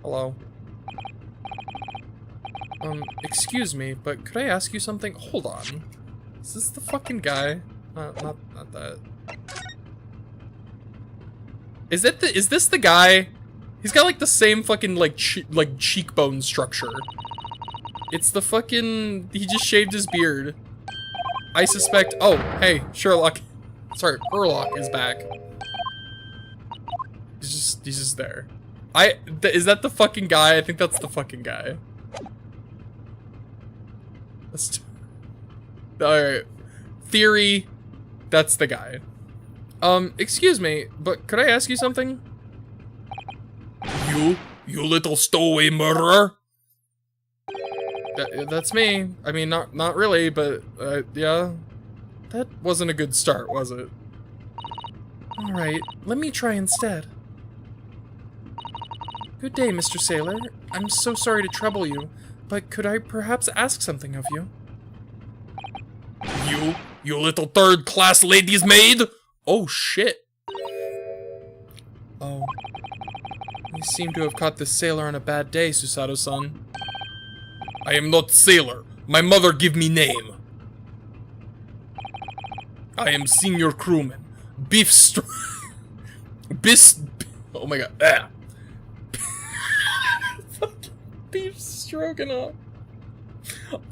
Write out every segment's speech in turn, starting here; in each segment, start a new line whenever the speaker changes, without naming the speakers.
Hello. Excuse me, but could I ask you something? Hold on. Is this the fucking guy? Not that. Is this the guy? He's got like the same fucking like cheekbone structure. It's the fucking, he just shaved his beard. I suspect, oh, hey, Sherlock. Sorry, Herlock is back. He's just there. Is that the fucking guy? I think that's the fucking guy. Alright. Theory, that's the guy. Excuse me, but could I ask you something? You little stowaway murderer? That's me. I mean, not really, but, yeah. That wasn't a good start, was it? Alright, let me try instead. Good day, Mr. Sailor. I'm so sorry to trouble you, but could I perhaps ask something of you? You little third-class lady's maid? Oh, shit. Oh. You seem to have caught this sailor on a bad day, Susato-san. I am not sailor. My mother give me name. I am senior crewman. Oh my god. Ah. Beef stroganoff.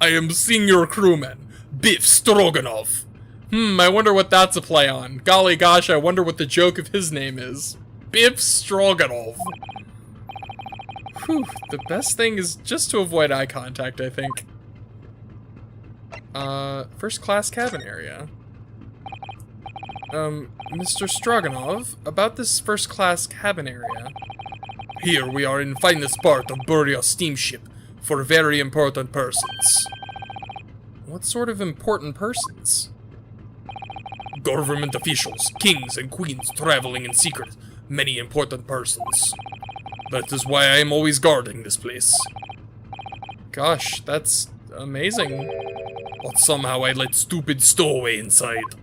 I am senior crewman. Biff Stroganoff. I wonder what that's a play on. Golly gosh, I wonder what the joke of his name is. Biff Stroganoff. Whew, the best thing is just to avoid eye contact, I think. First class cabin area. Mr. Stroganoff, about this first class cabin area. Here we are in finest part of Buria steamship for very important persons. What sort of important persons? Government officials, kings and queens traveling in secret, many important persons. That is why I am always guarding this place. Gosh, that's amazing. But somehow I let stupid stowaway inside.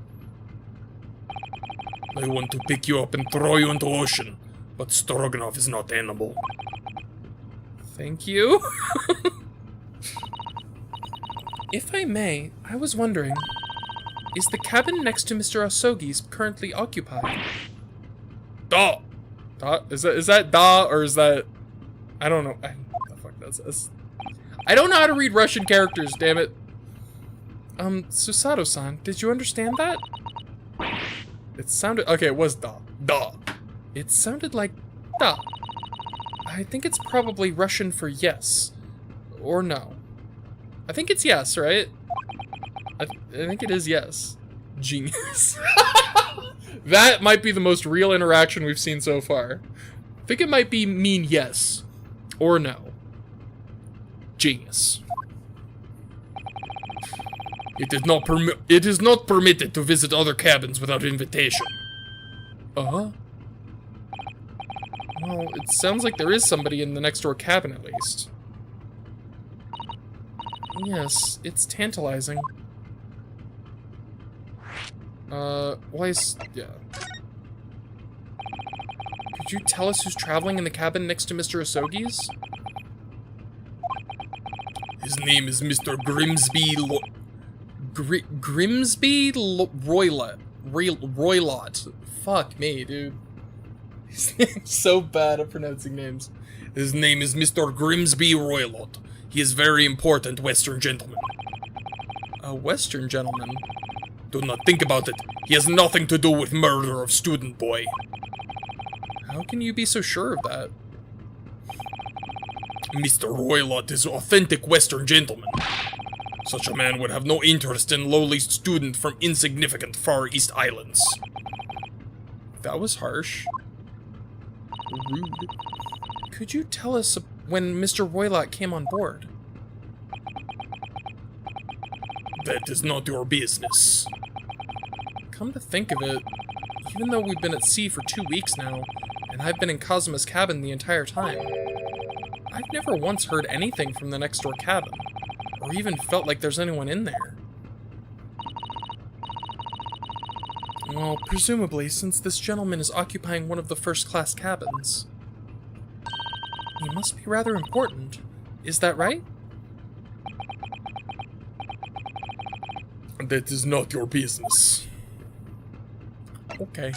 I want to pick you up and throw you into ocean, but Stroganoff is not animal. Thank you. If I may, I was wondering, is the cabin next to Mr. Asogi's currently occupied? Da! Da? Is that da, or is that... I don't know. What the fuck that says? I don't know how to read Russian characters, damn it. Susato-san, did you understand that? It sounded... Okay, it was da. Da. It sounded like da. I think it's probably Russian for yes. Or no. I think it's yes, right? I think it is yes. Genius. That might be the most real interaction we've seen so far. I think it might mean yes. Or no. Genius. It is not permitted to visit other cabins without invitation. Well, it sounds like there is somebody in the next door cabin at least. Yes, it's tantalizing. Yeah. Could you tell us who's traveling in the cabin next to Mr. Asogi's? His name is Mr. Grimsby Roylott. Fuck me, dude. His name's so bad at pronouncing names. His name is Mr. Grimsby Roylott. He is very important Western gentleman. A Western gentleman? Do not think about it. He has nothing to do with murder of student boy. How can you be so sure of that? Mr. Roylott is authentic Western gentleman. Such a man would have no interest in lowly student from insignificant Far East Islands. That was harsh. Rude. Could you tell us when Mr. Roylott came on board? That is not your business. Come to think of it, even though we've been at sea for 2 weeks now, and I've been in Kazuma's cabin the entire time, I've never once heard anything from the next door cabin, or even felt like there's anyone in there. Well, presumably, since this gentleman is occupying one of the first-class cabins. He must be rather important. Is that right?
That is not your business.
Okay.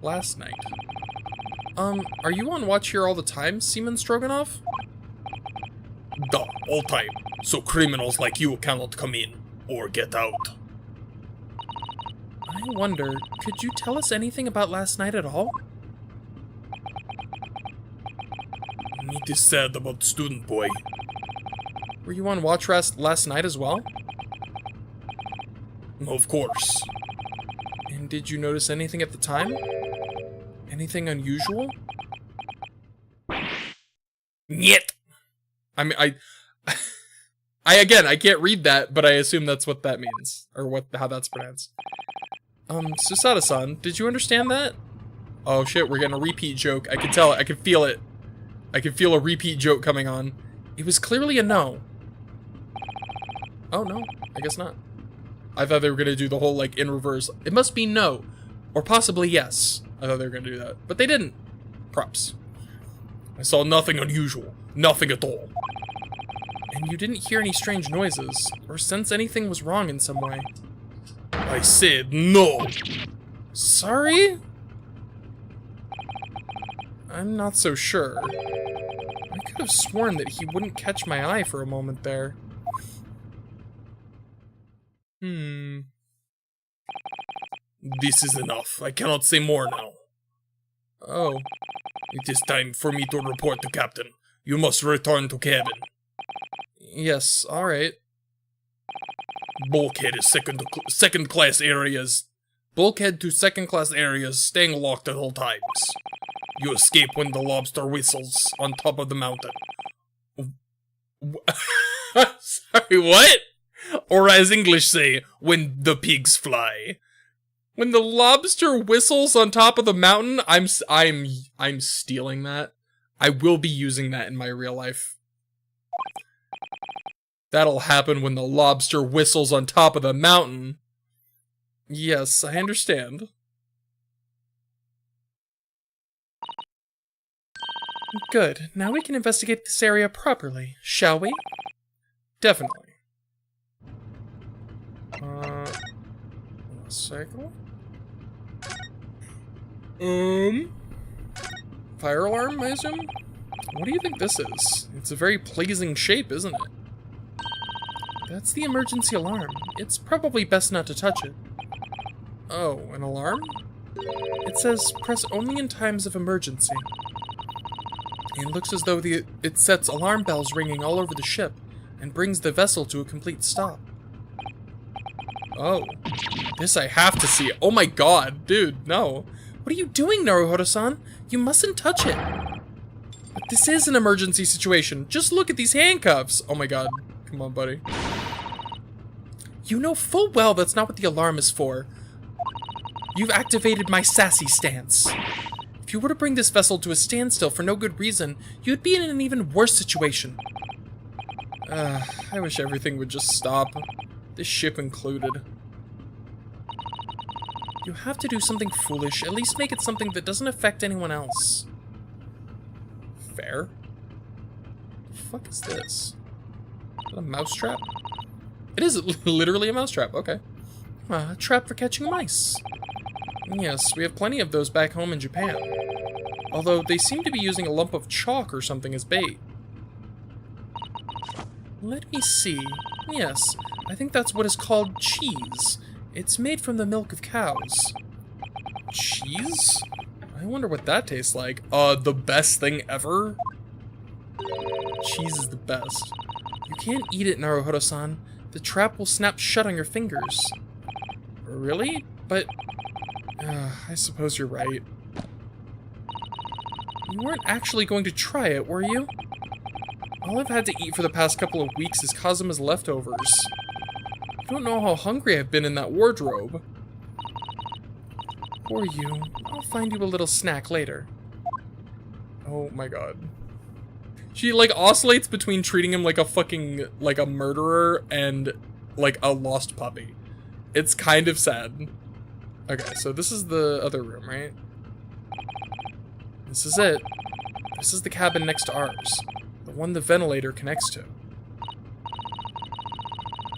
Last night. Are you on watch here all the time, Seaman Stroganoff?
Da, all time. So criminals like you cannot come in or get out.
I wonder, could you tell us anything about last night at all?
It is sad about student boy.
Were you on watch last night as well?
Of course.
And did you notice anything at the time? Anything unusual?
Niet.
I mean, I can't read that, but I assume that's what that means. Or how that's pronounced. Susada-san, did you understand that? Oh shit, we're getting a repeat joke. I can tell it, I can feel it. I can feel a repeat joke coming on. It was clearly a no. Oh no, I guess not. I thought they were gonna do the whole, like, in reverse. It must be no. Or possibly yes. I thought they were gonna do that. But they didn't. Props.
I saw nothing unusual. Nothing at all.
And you didn't hear any strange noises, or sense anything was wrong in some way.
I said no.
Sorry? I'm not so sure. I could have sworn that he wouldn't catch my eye for a moment there.
This is enough. I cannot say more now.
Oh.
It is time for me to report to Captain. You must return to cabin.
Yes, alright.
Bulkhead is second class areas.
Bulkhead to second class areas.
Staying locked at all times. You escape when the lobster whistles on top of the mountain.
Sorry, what?
Or as English say, when the pigs fly.
When the lobster whistles on top of the mountain, I'm stealing that. I will be using that in my real life. That'll happen when the lobster whistles on top of the mountain. Yes, I understand. Good. Now we can investigate this area properly, shall we? Definitely. Cycle? Fire alarm, I assume? What do you think this is? It's a very pleasing shape, isn't it? That's the emergency alarm. It's probably best not to touch it. Oh, an alarm? It says, press only in times of emergency. It looks as though it sets alarm bells ringing all over the ship and brings the vessel to a complete stop. Oh, this I have to see. Oh my god, dude, no. What are you doing, Naruhodo-san? You mustn't touch it. But this is an emergency situation. Just look at these handcuffs. Oh my god. Come on, buddy. You know full well that's not what the alarm is for. You've activated my sassy stance. If you were to bring this vessel to a standstill for no good reason, you'd be in an even worse situation. I wish everything would just stop. This ship included. You have to do something foolish. At least make it something that doesn't affect anyone else. Fair? The fuck is this? Is that a mousetrap? It is literally a mousetrap, okay. A trap for catching mice. Yes, we have plenty of those back home in Japan. Although they seem to be using a lump of chalk or something as bait. Let me see. Yes, I think that's what is called cheese. It's made from the milk of cows. Cheese? I wonder what that tastes like. The best thing ever? Cheese is the best. You can't eat it, Naruhodo-san. The trap will snap shut on your fingers. Really? But... I suppose you're right. You weren't actually going to try it, were you? All I've had to eat for the past couple of weeks is Kazuma's leftovers. I don't know how hungry I've been in that wardrobe. Poor you. I'll find you a little snack later. Oh my god. She, like, oscillates between treating him like a fucking, like a murderer and, like, a lost puppy. It's kind of sad. Okay, so this is the other room, right? This is it. This is the cabin next to ours. The one the ventilator connects to.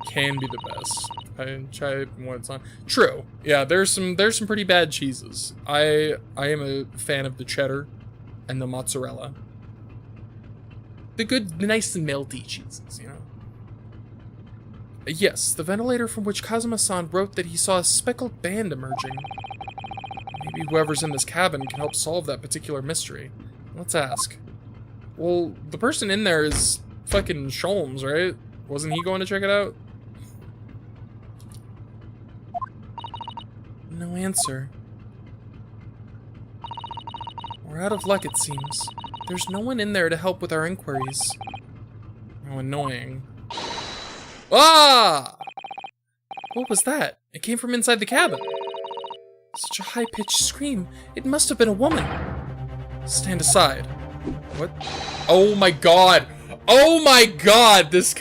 Can be the best. I try when it's on. True. Yeah, there's some pretty bad cheeses. I am a fan of the cheddar and the mozzarella. The good, the nice and melty cheeses, you know. Yes, the ventilator from which Kazuma-san wrote that he saw a speckled band emerging. Maybe whoever's in this cabin can help solve that particular mystery. Let's ask. Well, the person in there is fucking Sholmes, right? Wasn't he going to check it out? No answer. We're out of luck, it seems. There's no one in there to help with our inquiries. How annoying. Ah! What was that? It came from inside the cabin. Such a high-pitched scream. It must have been a woman. Stand aside. What? Oh my god. Oh my god. This...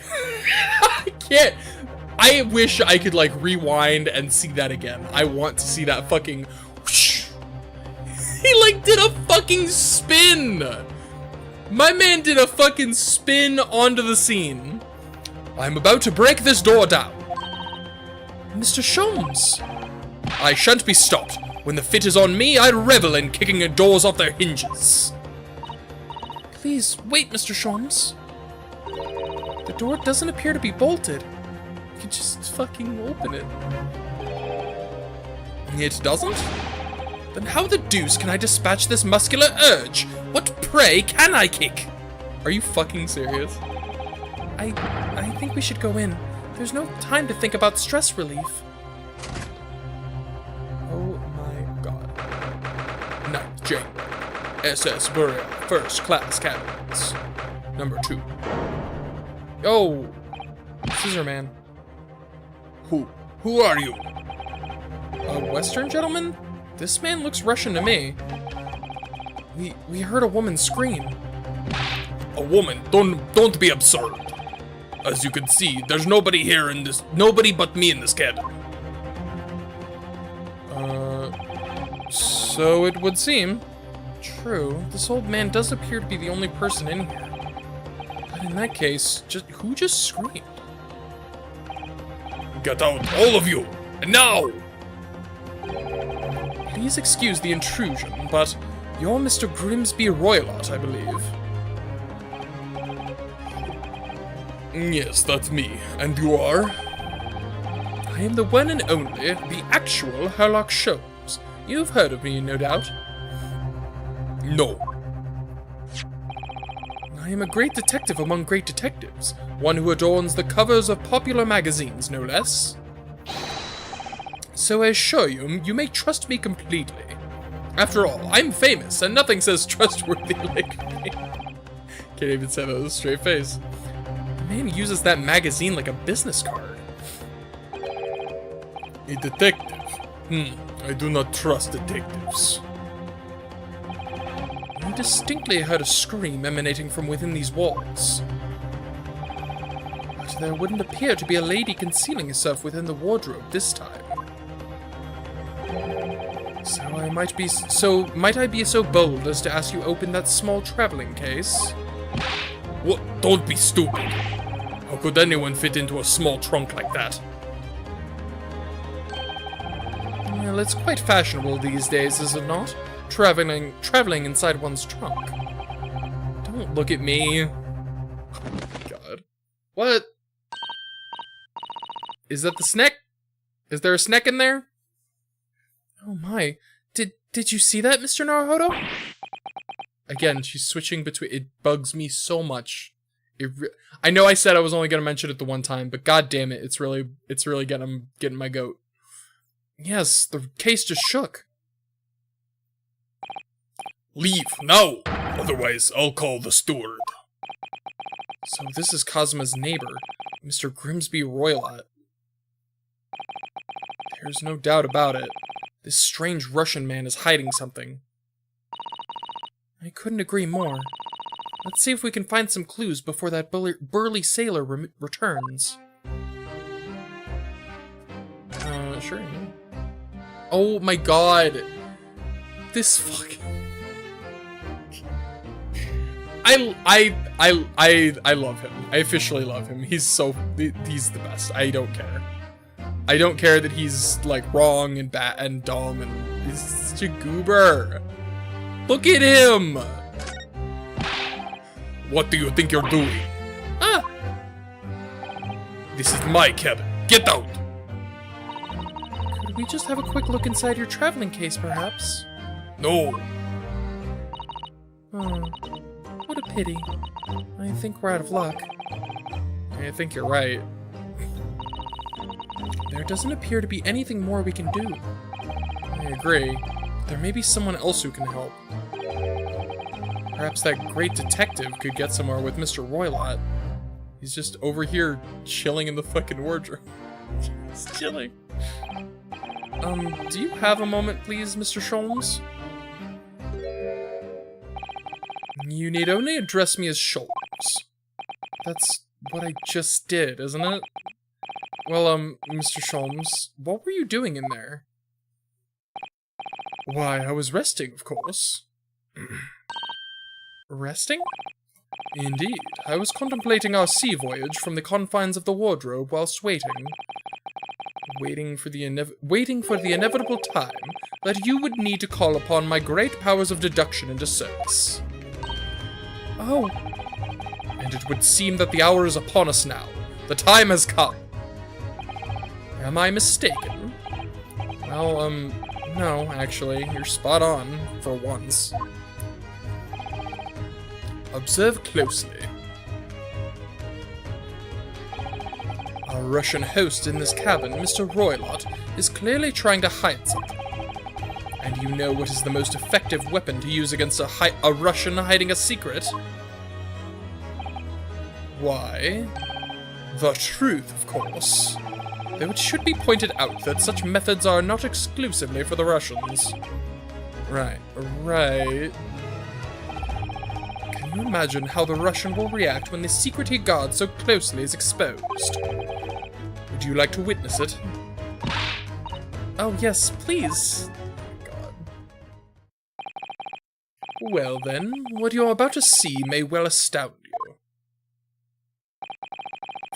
I can't... I wish I could, like, rewind and see that again. I want to see that fucking... Whoosh. He, like, did a fucking spin. My man did a fucking spin onto the scene. I'm about to break this door down. Mr. Sholmes. I shan't be stopped. When the fit is on me, I revel in kicking the doors off their hinges. Please, wait, Mr. Sholmes. The door doesn't appear to be bolted. You can just fucking open it. It doesn't? Then how the deuce can I dispatch this muscular urge? What prey can I kick? Are you fucking serious? I think we should go in. There's no time to think about stress relief. Oh my god. Ninth J. SS Burial, first class cabins. Number 2. Oh, Scissor Man.
Who are you?
A Western gentleman? This man looks Russian to me. We heard a woman scream.
A woman? Don't be absurd. As you can see, there's nobody here in this, nobody but me in this cabin.
So it would seem. True, this old man does appear to be the only person in here. But in that case, who just screamed?
Get out, all of you! And now!
Please excuse the intrusion, but you're Mr. Grimsby Roylott, I believe.
Yes, that's me. And you are?
I am the one and only, the actual Herlock Sholmes. You've heard of me, no doubt.
No.
I am a great detective among great detectives. One who adorns the covers of popular magazines, no less. So I assure you, you may trust me completely. After all, I'm famous, and nothing says trustworthy like me. Can't even say that with a straight face. The man uses that magazine like a business card.
A detective? I do not trust detectives.
I distinctly heard a scream emanating from within these walls. But there wouldn't appear to be a lady concealing herself within the wardrobe this time. Might I be so bold as to ask you open that small traveling case?
What? Don't be stupid. How could anyone fit into a small trunk like that?
Well, it's quite fashionable these days, is it not? Traveling inside one's trunk. Don't look at me. Oh my god. What? Is that the snack? Is there a snack in there? Oh my. Did you see that, Mr. Naruhodo? Again, she's switching between... It bugs me so much. I know I said I was only going to mention it the one time, but god damn it, it's really getting my goat. Yes, the case just shook.
Leave, now! Otherwise, I'll call the steward.
So this is Kazuma's neighbor, Mr. Grimsby Roylott. There's no doubt about it. This strange Russian man is hiding something. I couldn't agree more. Let's see if we can find some clues before that burly sailor returns. Sure. Oh my god. This fucking... I love him. I officially love him. He's the best. I don't care. I don't care that he's like wrong and bad and dumb and he's such a goober. Look at him.
What do you think you're doing?
Ah.
This is my cabin. Get out.
Could we just have a quick look inside your traveling case, perhaps?
No.
Oh, what a pity. I think we're out of luck. I think you're right. There doesn't appear to be anything more we can do. I agree. There may be someone else who can help. Perhaps that great detective could get somewhere with Mr. Roylott. He's just over here chilling in the fucking wardrobe. Just chilling. Do you have a moment, please, Mr. Sholmes? You need only address me as Sholmes. That's what I just did, isn't it? Well, Mr. Sholmes, what were you doing in there? Why, I was resting, of course. Resting? Indeed. I was contemplating our sea voyage from the confines of the wardrobe whilst waiting for the inevitable time that you would need to call upon my great powers of deduction into service. Oh. And it would seem that the hour is upon us now. The time has come. Am I mistaken? Well, no, actually. You're spot on, for once. Observe closely. Our Russian host in this cabin, Mr. Roylott, is clearly trying to hide something. And you know what is the most effective weapon to use against a Russian hiding a secret? Why? The truth, of course. Though it should be pointed out that such methods are not exclusively for the Russians. Right. Can you imagine how the Russian will react when the secret he guards so closely is exposed? Would you like to witness it? Oh yes, please. God. Well then, what you're about to see may well astound you.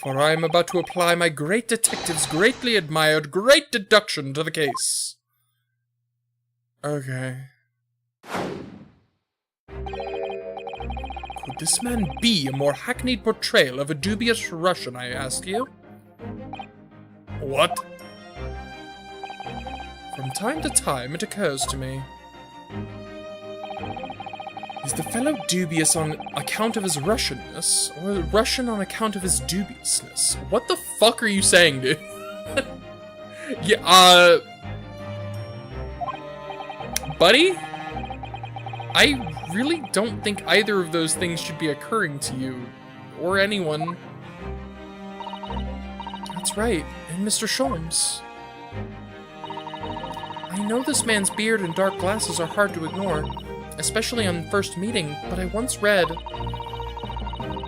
For I am about to apply my great detective's greatly admired great deduction to the case. Okay. Could this man be a more hackneyed portrayal of a dubious Russian, I ask you?
What?
From time to time, it occurs to me. Is the fellow dubious on account of his Russianness, or Russian on account of his dubiousness? What the fuck are you saying, dude? Yeah, buddy? I really don't think either of those things should be occurring to you, or anyone. That's right, and Mr. Sholmes. I know this man's beard and dark glasses are hard to ignore, especially on first meeting, but I once read,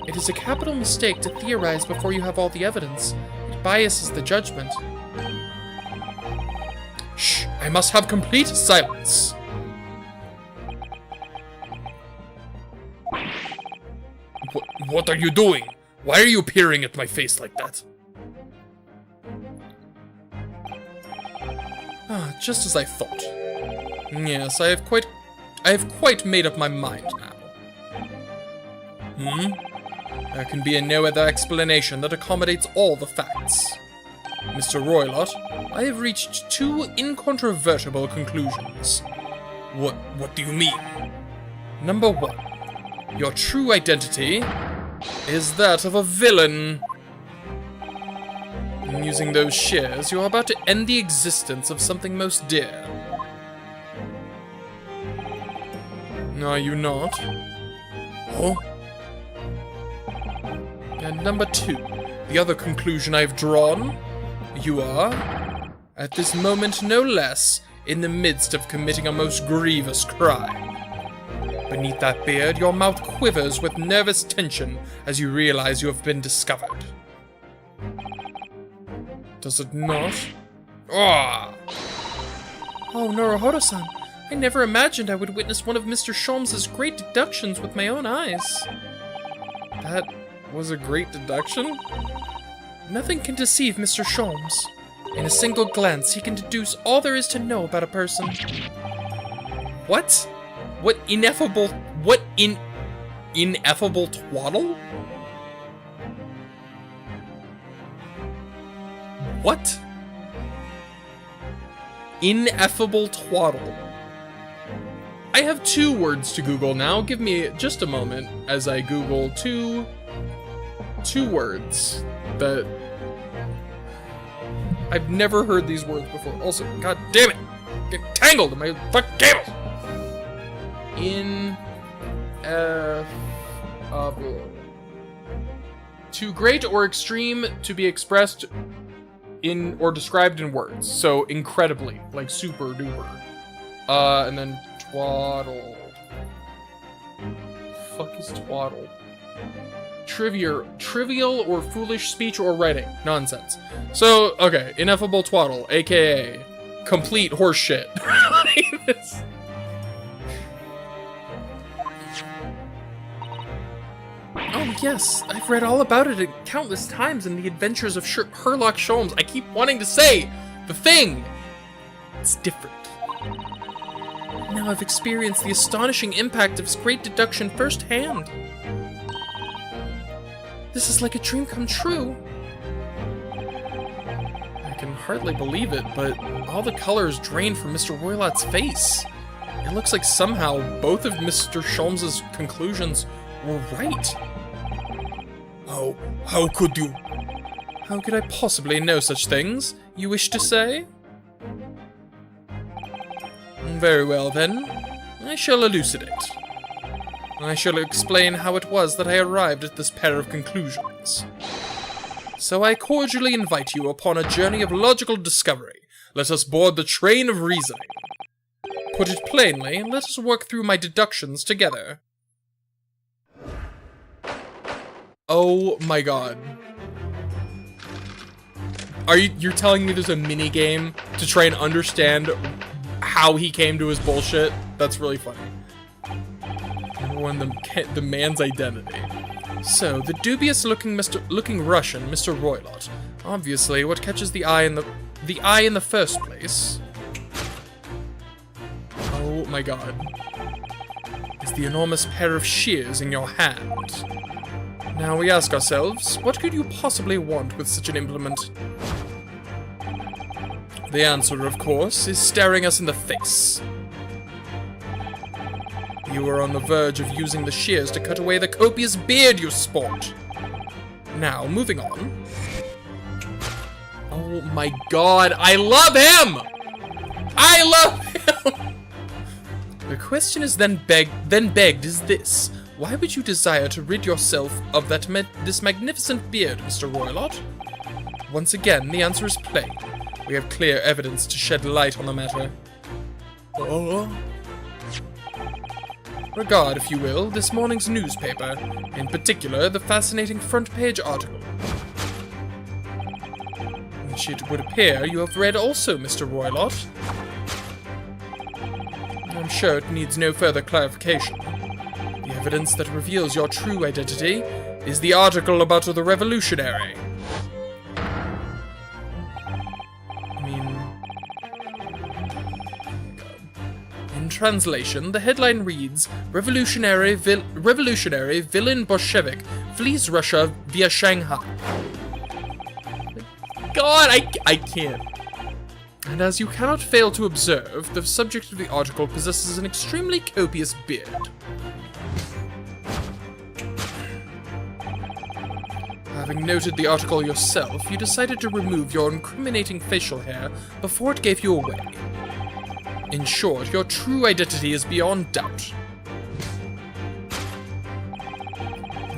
it is a capital mistake to theorize before you have all the evidence. It biases the judgment. Shh! I must have complete silence!
What are you doing? Why are you peering at my face like that?
Ah, just as I thought. Yes, I have quite made up my mind now. There can be no other explanation that accommodates all the facts. Mr. Roylott, I have reached two incontrovertible conclusions.
What do you mean?
Number one, your true identity is that of a villain. In using those shears, you are about to end the existence of something most dear. Are you not?
Oh?
And number two, the other conclusion I've drawn, you are, at this moment no less, in the midst of committing a most grievous crime. Beneath that beard, your mouth quivers with nervous tension as you realize you have been discovered. Does it not?
Ah!
Oh, Norohoro-san, I never imagined I would witness one of Mr. Sholmes's great deductions with my own eyes. That was a great deduction? Nothing can deceive Mr. Sholmes. In a single glance, he can deduce all there is to know about a person. What? What ineffable twaddle? What? Ineffable twaddle. I have 2 words to Google now. Give me just a moment as I Google two words that I've never heard these words before. Also, god damn it! Get tangled in my fucking cables! Too great or extreme to be expressed in or described in words. So incredibly, like super duper. And then twaddle. Fuck is twaddle? Trivial or foolish speech or writing. Nonsense. So, okay, ineffable twaddle, aka complete horseshit. Oh yes, I've read all about it countless times in the adventures of Sherlock Sholmes. I keep wanting to say the thing. It's different. Now I've experienced the astonishing impact of his great deduction firsthand. This is like a dream come true. I can hardly believe it, but all the color is drained from Mr. Roylot's face. It looks like somehow both of Mr. Sholmes's conclusions were right.
How could you?
How could I possibly know such things, you wish to say? Very well, then. I shall elucidate. I shall explain how it was that I arrived at this pair of conclusions. So I cordially invite you upon a journey of logical discovery. Let us board the train of reasoning. Put it plainly, let us work through my deductions together. Oh my god. You're telling me there's a mini game to try and understand how he came to his bullshit? That's really funny. Number 1, the man's identity. So, the dubious-looking Russian, Mr. Roylott. Obviously, what catches the eye in the first place? Oh my god. Is the enormous pair of shears in your hand. Now we ask ourselves, what could you possibly want with such an implement? The answer, of course, is staring us in the face. You are on the verge of using the shears to cut away the copious beard you sport. Now, moving on. Oh my god, I love him! I love him! The question is then begged is this. Why would you desire to rid yourself of this magnificent beard, Mr. Roylott? Once again, the answer is plain. We have clear evidence to shed light on the matter. Regard, if you will, this morning's newspaper, in particular, the fascinating front-page article. Which it would appear you have read also, Mr. Roylott. I'm sure it needs no further clarification. The evidence that reveals your true identity is the article about the revolutionary. In translation, the headline reads, Revolutionary villain Bolshevik flees Russia via Shanghai. God, I can't. And as you cannot fail to observe, the subject of the article possesses an extremely copious beard. Having noted the article yourself, you decided to remove your incriminating facial hair before it gave you away. In short, your true identity is beyond doubt.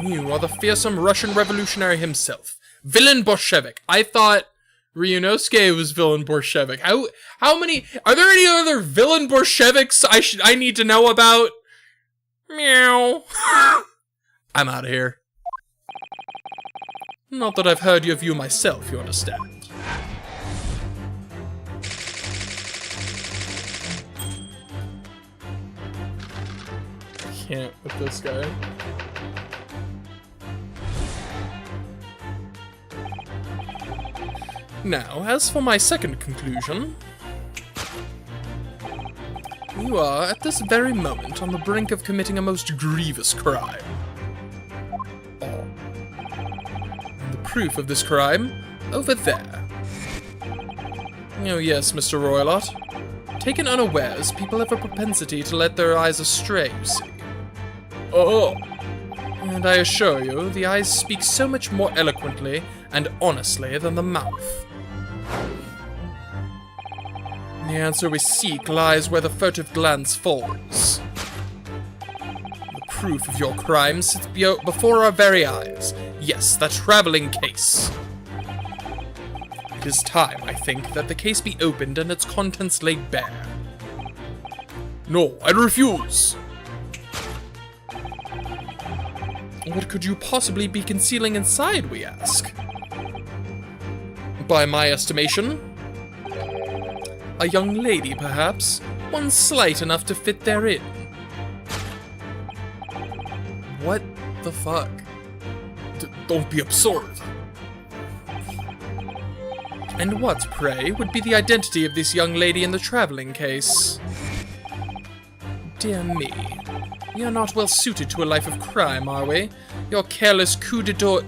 You are the fearsome Russian revolutionary himself, villain Bolshevik. I thought Ryunosuke was villain Bolshevik. How many? Are there any other villain Bolsheviks I need to know about? Meow. I'm out of here. Not that I've heard your view myself, you understand. can't with this guy. Now, as for my second conclusion, you are, at this very moment, on the brink of committing a most grievous crime. And the proof of this crime, over there. Oh yes, Mr. Roylott. Taken unawares, people have a propensity to let their eyes astray, you see. Oh! And I assure you, the eyes speak so much more eloquently and honestly than the mouth. The answer we seek lies where the furtive glance falls. The proof of your crime sits before our very eyes. Yes, the traveling case. It is time, I think, that the case be opened and its contents laid bare.
No, I refuse!
What could you possibly be concealing inside, we ask? By my estimation, a young lady, perhaps, one slight enough to fit therein. What the fuck?
Don't be absurd.
And what, pray, would be the identity of this young lady in the traveling case? Dear me. We are not well suited to a life of crime, are we? Your careless coup d'oeil?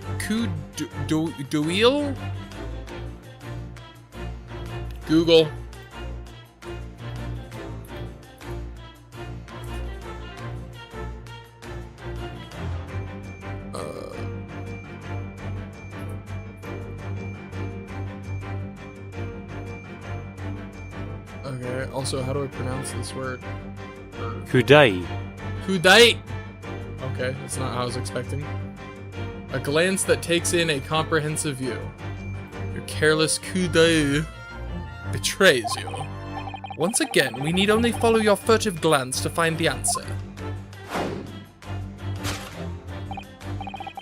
Google. Okay, also, how do I pronounce this word?
Kudai.
Kudai! Okay, that's not how I was expecting. A glance that takes in a comprehensive view. Your careless kudai betrays you. Once again, we need only follow your furtive glance to find the answer.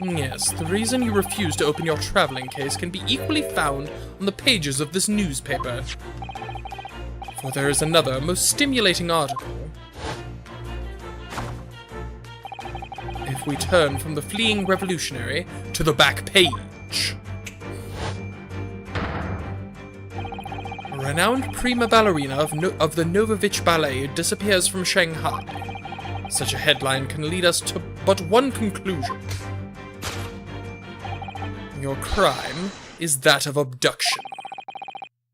Yes, the reason you refuse to open your traveling case can be equally found on the pages of this newspaper. For there is another, most stimulating article. If we turn from the fleeing revolutionary to the back page. A renowned prima ballerina of the Novovich Ballet disappears from Shanghai. Such a headline can lead us to but one conclusion. Your crime is that of abduction.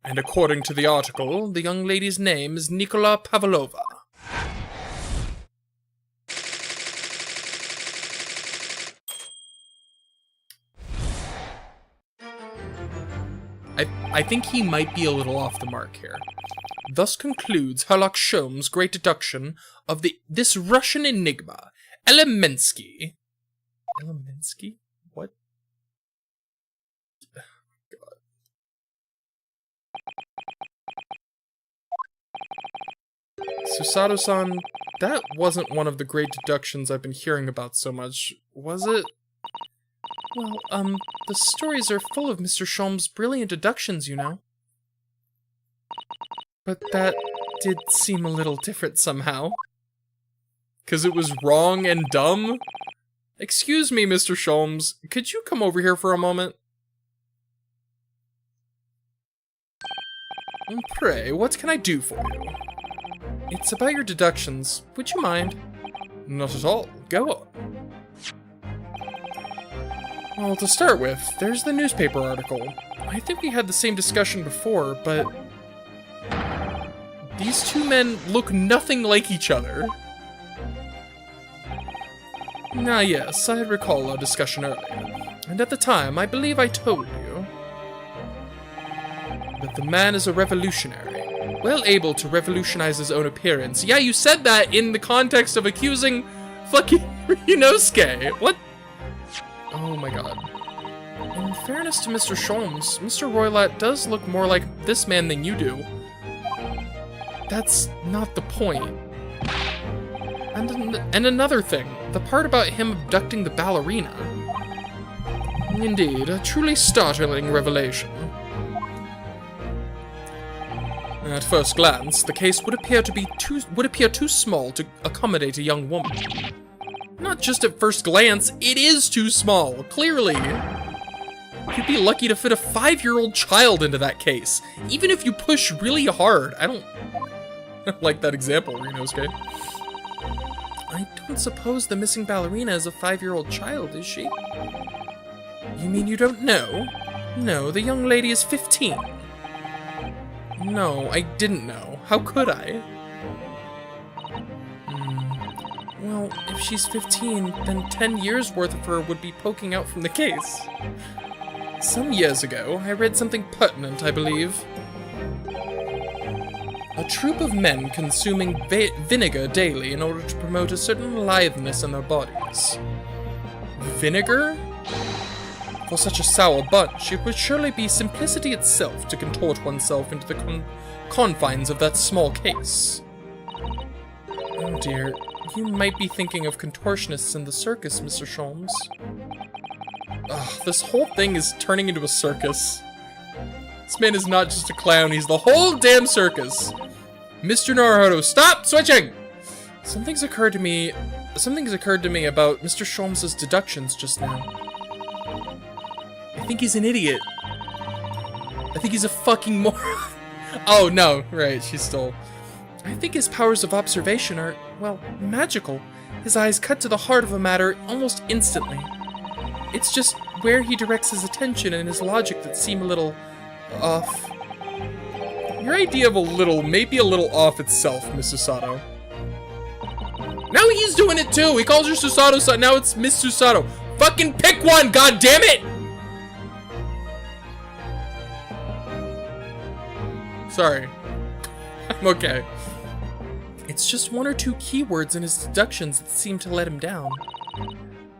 And according to the article, the young lady's name is Nikola Pavlova. I think he might be a little off the mark here. Thus concludes Herlock Sholmes' great deduction of this Russian enigma, Elemensky. Elemensky? What? God. Susato-san, that wasn't one of the great deductions I've been hearing about so much, was it? Well, the stories are full of Mr. Sholmes' brilliant deductions, you know. But that did seem a little different somehow. 'Cause it was wrong and dumb? Excuse me, Mr. Sholmes, could you come over here for a moment? And pray, what can I do for you? It's about your deductions. Would you mind? Not at all. Go on. Well, to start with, there's the newspaper article. I think we had the same discussion before, but these two men look nothing like each other. Ah yes, I recall our discussion earlier, and at the time, I believe I told you that the man is a revolutionary, well able to revolutionize his own appearance. Yeah, you said that in the context of accusing fucking Ryunosuke. What? Oh my god. In fairness to Mr. Sholmes, Mr. Roylott does look more like this man than you do. That's not the point. And another thing, the part about him abducting the ballerina. Indeed, a truly startling revelation. At first glance, the case would appear too small to accommodate a young woman. Not just at first glance, it is too small, clearly. You'd be lucky to fit a 5-year-old child into that case, even if you push really hard. I don't like that example, Renosuke. I don't suppose the missing ballerina is a 5-year-old child, is she? You mean you don't know? No, the young lady is 15. No, I didn't know. How could I? Well, if she's 15, then 10 years worth of her would be poking out from the case. Some years ago, I read something pertinent, I believe. A troop of men consuming vinegar daily in order to promote a certain litheness in their bodies. Vinegar? For such a sour bunch, it would surely be simplicity itself to contort oneself into the confines of that small case. Oh dear, you might be thinking of contortionists in the circus, Mr. Sholmes. Ugh, this whole thing is turning into a circus. This man is not just a clown, he's the whole damn circus. Mr. Naruto, stop switching! Something's occurred to me about Mr. Sholmes' deductions just now. I think he's an idiot. I think he's a fucking moron. Oh, no. Right, she's still... I think his powers of observation are, well, magical. His eyes cut to the heart of a matter almost instantly. It's just where he directs his attention and his logic that seem a little off. Your idea of a little may be a little off itself, Miss Susato. Now he's doing it too! He calls her Susato, so now it's Miss Susato. Fucking pick one, god damn it! Sorry. I'm okay. It's just one or two keywords in his deductions that seem to let him down.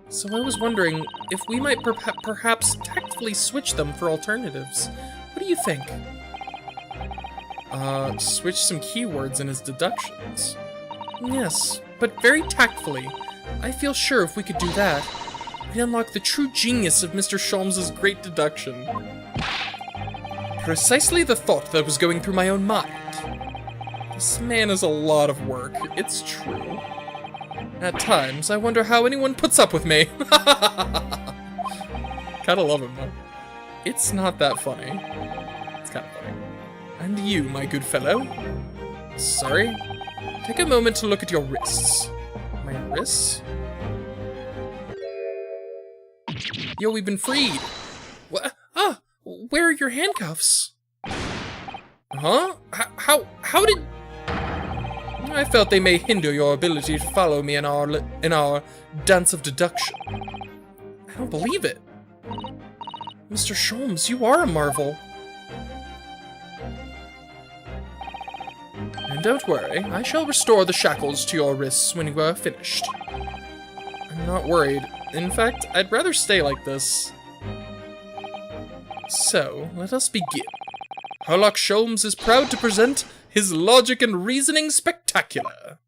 So I was wondering if we might perhaps tactfully switch them for alternatives. What do you think? Switch some keywords in his deductions. Yes, but very tactfully. I feel sure if we could do that, we'd unlock the true genius of Mr. Sholmes' great deduction. Precisely the thought that was going through my own mind. This man is a lot of work, it's true. At times, I wonder how anyone puts up with me. Kinda love him, though. It's not that funny. It's kinda funny. And you, my good fellow. Sorry. Take a moment to look at your wrists. My wrists? Yo, we've been freed. What? Ah, where are your handcuffs? Huh? How did... I felt they may hinder your ability to follow me in our dance of deduction. I don't believe it. Mr. Sholmes, you are a marvel. And don't worry, I shall restore the shackles to your wrists when you are finished. I'm not worried. In fact, I'd rather stay like this. So, let us begin. Herlock Sholmes is proud to present his logic and reasoning spectacular.